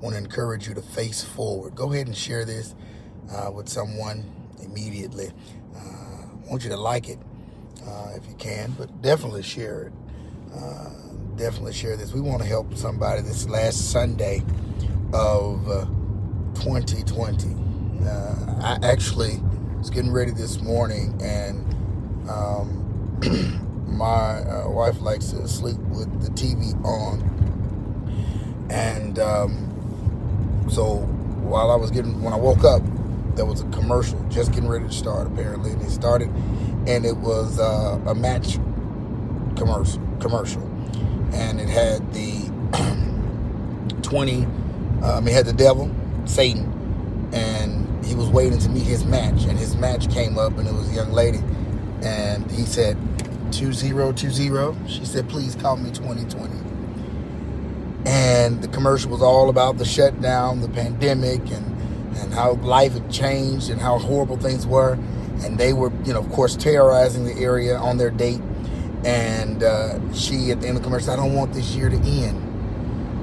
want to encourage you to face forward. Go ahead and share this with someone immediately. I want you to like it if you can, but definitely share it. Definitely share this. We want to help somebody this last Sunday of 2020. I actually was getting ready this morning, and my wife likes to sleep with the TV on, and so when I woke up, there was a commercial just getting ready to start, apparently, and it started, and it was a match commercial, and it had the 20. It had the devil, Satan, and he was waiting to meet his match, and his match came up, and it was a young lady, and he said 2020. She said, please call me 2020. And the commercial was all about the shutdown, the pandemic, and how life had changed and how horrible things were. And they were, of course, terrorizing the area on their date. And she, at the end of the commercial, said, I don't want this year to end.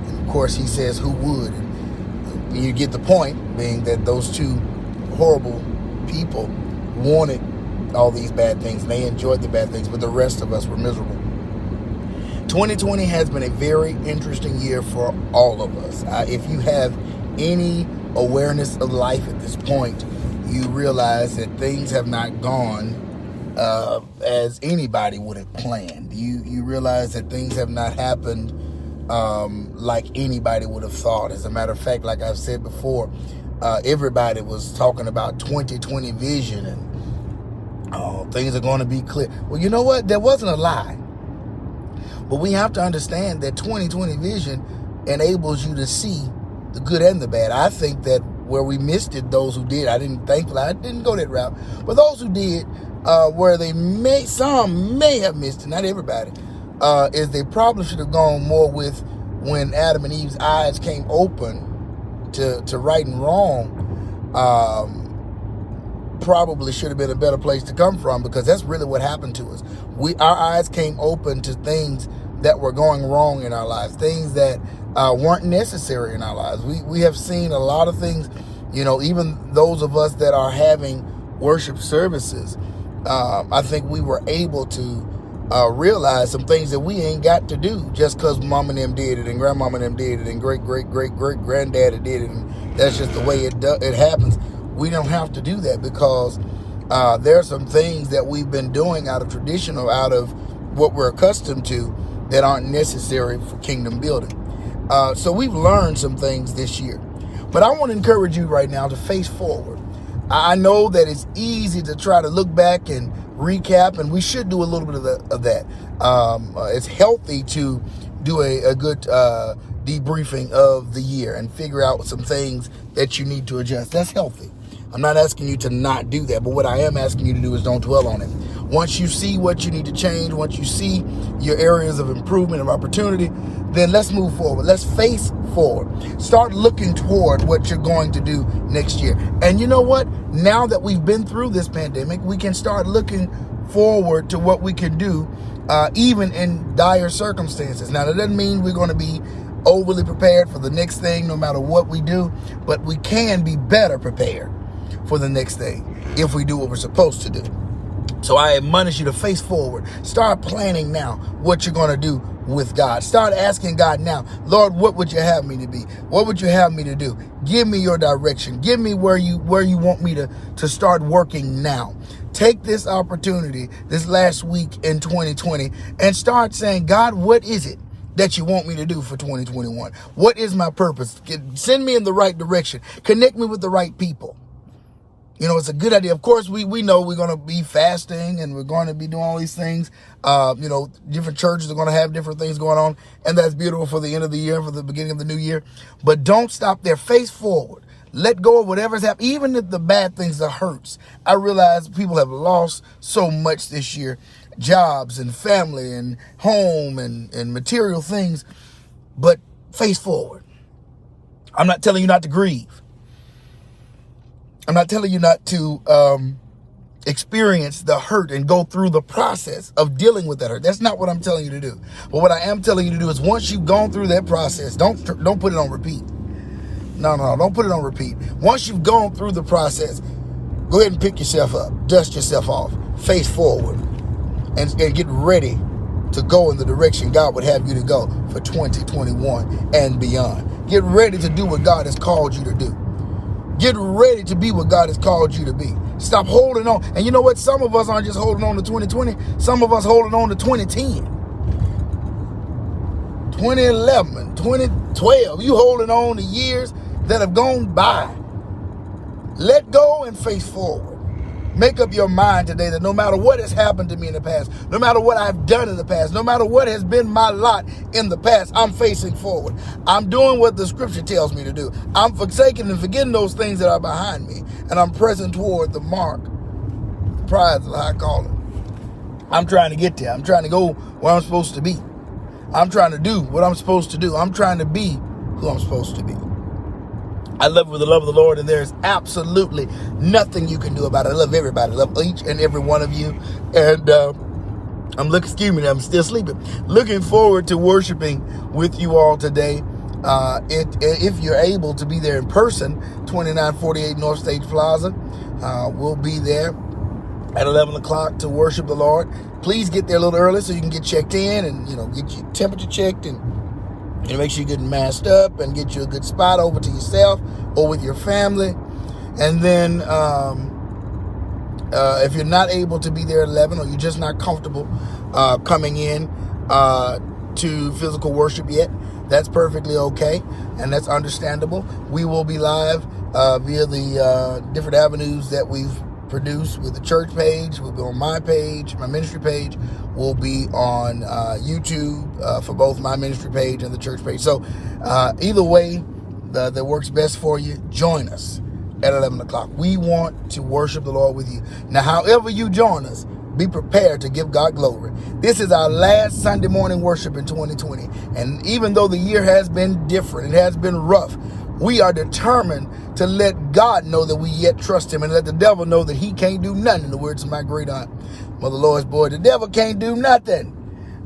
And of course, he says, who would? And you get the point, being that those two horrible people wanted all these bad things, and they enjoyed the bad things, but the rest of us were miserable. 2020 has been a very interesting year for all of us. If you have any awareness of life at this point, you realize that things have not gone as anybody would have planned. You realize that things have not happened like anybody would have thought. As a matter of fact, like I've said before, everybody was talking about 2020 vision and things are going to be clear. Well, you know what? That wasn't a lie. But we have to understand that 2020 vision enables you to see the good and the bad. I think that where we missed it, those who did, I didn't go that route, but those who did, where some may have missed it, not everybody, is they probably should have gone more with when Adam and Eve's eyes came open to right and wrong. Probably should have been a better place to come from, because that's really what happened to us. Our eyes came open to things that were going wrong in our lives, things that weren't necessary in our lives. We have seen a lot of things, even those of us that are having worship services. I think we were able to realize some things that we ain't got to do just because mom and them did it, and grandmama and them did it, and great granddaddy did it, and that's just the way it happens. We don't have to do that, because there are some things that we've been doing out of tradition or out of what we're accustomed to that aren't necessary for kingdom building. So we've learned some things this year. But I want to encourage you right now to face forward. I know that it's easy to try to look back and recap, and we should do a little bit of that. It's healthy to do a good debriefing of the year and figure out some things that you need to adjust. That's healthy. I'm not asking you to not do that, but what I am asking you to do is don't dwell on it. Once you see what you need to change, once you see your areas of improvement, of opportunity, then let's move forward. Let's face forward. Start looking toward what you're going to do next year. And you know what? Now that we've been through this pandemic, we can start looking forward to what we can do, even in dire circumstances. Now, that doesn't mean we're going to be overly prepared for the next thing, no matter what we do, but we can be better prepared for the next thing if we do what we're supposed to do. So I admonish you to face forward. Start planning now what you're going to do with God. Start asking God now, Lord, what would you have me to be? What would you have me to do? Give me your direction. Give me where you want me to start working now. Take this opportunity this last week in 2020 and start saying, God, what is it that you want me to do for 2021? What is my purpose? Send me in the right direction. Connect me with the right people. It's a good idea. Of course, we know we're going to be fasting and we're going to be doing all these things. Different churches are going to have different things going on. And that's beautiful for the end of the year, for the beginning of the new year. But don't stop there. Face forward. Let go of whatever's happened. Even if the bad things that hurts. I realize people have lost so much this year. Jobs and family and home and material things. But face forward. I'm not telling you not to grieve. I'm not telling you not to experience the hurt and go through the process of dealing with that hurt. That's not what I'm telling you to do. But what I am telling you to do is once you've gone through that process, don't put it on repeat. No. Don't put it on repeat. Once you've gone through the process, go ahead and pick yourself up. Dust yourself off. Face forward. And get ready to go in the direction God would have you to go for 2021 and beyond. Get ready to do what God has called you to do. Get ready to be what God has called you to be. Stop holding on. And you know what? Some of us aren't just holding on to 2020. Some of us holding on to 2010, 2011, 2012. You holding on to years that have gone by. Let go and face forward. Make up your mind today that no matter what has happened to me in the past, no matter what I've done in the past, no matter what has been my lot in the past, I'm facing forward. I'm doing what the scripture tells me to do. I'm forsaking and forgetting those things that are behind me, and I'm pressing toward the mark, the prize of the high calling. I'm trying to get there. I'm trying to go where I'm supposed to be. I'm trying to do what I'm supposed to do. I'm trying to be who I'm supposed to be. I love you with the love of the Lord, and there's absolutely nothing you can do about it. I love everybody. I love each and every one of you. And I'm still sleeping. Looking forward to worshiping with you all today. If you're able to be there in person, 2948 North Stage Plaza, we'll be there at 11 o'clock to worship the Lord. Please get there a little early so you can get checked in and, get your temperature checked and make sure you're getting masked up and get you a good spot over to yourself or with your family. And then if you're not able to be there at 11 or you're just not comfortable coming in to physical worship yet, that's perfectly okay, and that's understandable. We will be live via the different avenues that we've produced with the church page. We'll be on my page, my ministry page. We'll be on YouTube for both my ministry page and the church page. So either way that works best for you, join us at 11 o'clock. We want to worship the Lord with you. Now, however you join us, be prepared to give God glory. This is our last Sunday morning worship in 2020. And even though the year has been different, it has been rough, we are determined to let God know that we yet trust him and let the devil know that he can't do nothing. In the words of my great aunt, Mother Lois Boyd, the devil can't do nothing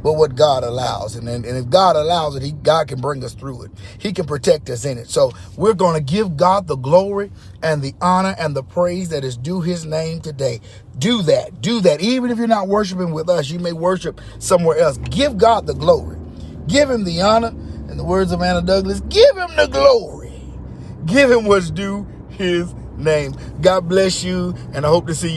but what God allows. And if God allows it, God can bring us through it. He can protect us in it. So we're going to give God the glory and the honor and the praise that is due his name today. Do that. Do that. Even if you're not worshiping with us, you may worship somewhere else. Give God the glory. Give him the honor. In the words of Anna Douglas, give him the glory. Give him what's due his name. God bless you, and I hope to see you